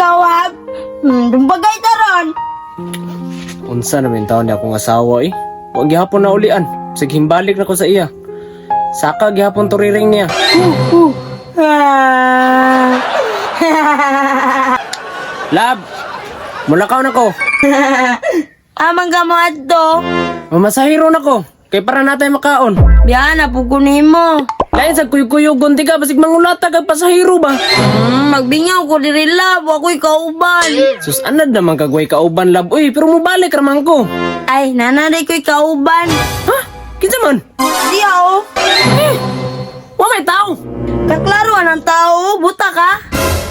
ikaw, ha? Dumbagay taron. Unsa namin taon niya akong asawa eh. Huwag gihapon na ulian. Sige, himbalik na ko sa iya. Saka gihapon turiring niya. Lab! Mulakaw na ko. Amang ka mo ato. Mamasahiro na ko. Kay para natin makaon. Yan, napukunin mo. Lain sa kuy-kuyo-gunti ka. Basig mangulata kag pasahiro ba? Magbingaw ko diri, lab. Ako'y kauban. Sus, anad naman kagway kauban, lab. Uy, pero mubalik raman ko. Ay, nanay ko'y kauban. Ha? Kinsa man? Di ako. Wa may tao. Kaklaruan ang tao. Buta ka.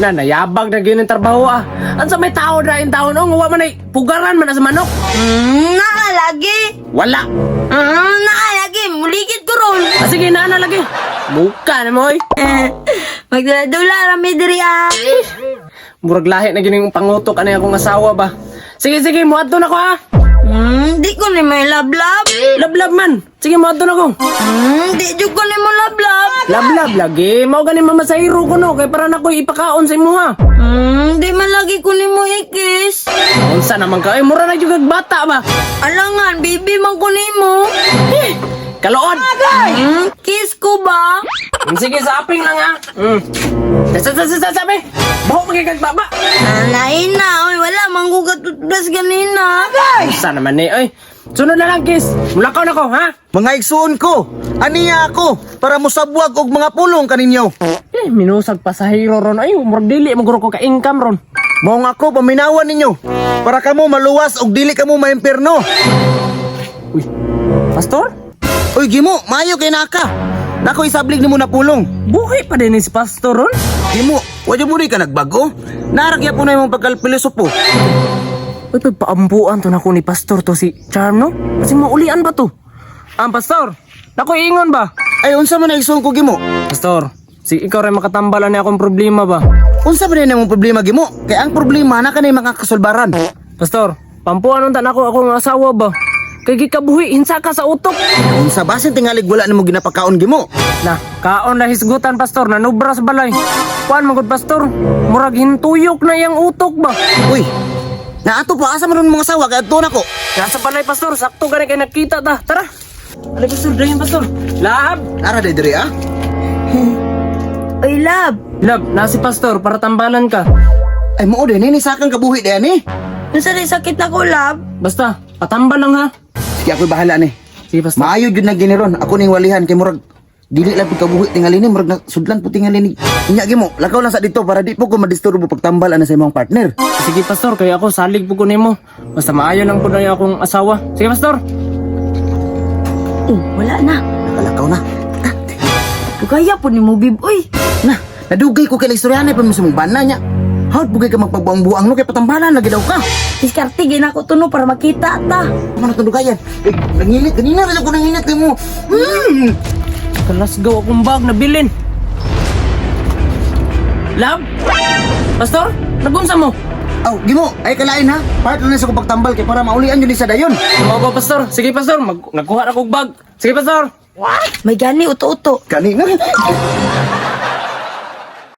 Nayabag na ganyan trabaho ah. Ansa may tao na yung tao nung wa man ay pugaran man na sa manok. Nakalagi. Wala. Nakalagi. Muligid ko ron. Sige na lagi. Buka na mo eh. Magdala-dula rami diri, ah. Murag lahi na gining pangutok anay akong asawa ba. Sige, muadto na ko ha. Di ko ni may lablab. Lablab man. Sige, muadto na ko. Di jud ko ni mo lablab. Lablab lagi. Mao gani mamasahiro ko no kay para na ko ipakaon sa imo ha. Di man lagi ko ni mo ikis. Unsa naman ka? Ay, mura na jud kag bata ba. Alangan, bibi man ko ni mo. Kalood. Kiss ko ba? Sige, saping lang ha. Sabi. Baho magigag baba. Lain na, oy, wala manggugat tutdas ganina. Unsa naman ni oy. Sunod na lang, kiss. Mulakaw na ko ha. Mga igsuon ko, aniya ako para musabwag og mga pulong kaninyo. Minusag pasahiro ron. Ay, murag dili maguro ko ka income ron. Maong ako paminawan ninyo para kamo maluwas og dili kamo maimperno. Uy, pastor? Uy Gimo, maayo kay naka. Nako isablig nimo na pulong. Buhay pa din si pastor ron. Gimo, wadyo mo ka nagbago. Narakya po na imong pagkalpilosopo. Uy, pagpaambuan to na ko ni pastor to si Charm, no? Kasi maulian ba to? Pastor, nako ingon ba? Ay unsa man igsuon ko Gimo? Pastor, si ikaw rin makatambalan na akong problema ba? Unsa man imong problema Gimo? Kay ang problema na kanay mga kasulbaran. Pastor, pampuan unta nako akong asawa ba? Kay gikabuhi, hinsa ka sa utok. Unsa basin tingalig wala nimo ginapakaon Gimo? Na, kaon na hisgutan, pastor, nanubra sa balay. Kuan magod, pastor, murag hintuyok na yang utok ba? Uy, naato pa asa man mga sawa kay adto nako. Nasa balay, pastor, sakto gani kay nakita ta. Tara. Alay, pastor, dayon, pastor. Lab! Ara diri ah. Oy, lab. Lab, nasi pastor, para tambalan ka. Ay mo din ni sakang kabuhi diyan ni. Nasa rin sakit na ko, lab. Basta, patambal lang ha. Sige ako'y bahala ni. Sige, pastor. Maayo jud na giniron. Ako ning walihan kay murag dili lang pud kabuhi tingali ni murag sudlan pud tingali ni. Inya Gimo, lakaw lang sa dito para di po ko madisturbo pagtambal ana sa imong partner. Sige, pastor, kaya ako salig po ko nimo. Basta maayo lang po na yung akong asawa. Sige, pastor. Wala na. Nakalakaw na. Bugaya po ni mo, bib. Uy. Na, nadugay ko kay istorya pa mo sa mong bana niya. Hawt bugay ka magpagbuang-buang no kay patambalan lagi daw ka. Diskarte, ginako to no para makita ta. Ano to dugayan? Eh, nangilit kanina rin ako nangilit kay mo. Kalasgaw akong bag na bilin. Lab? Pastor? Nagunsa mo? Aw, Gimo, ay kalain ha. Part na sa ko pagtambal kay para maulian yun sa dayon. Oo ba, pastor? Sige, pastor. Nagkuha na kong bag. Sige, pastor. May gani, uto-uto. Kanina.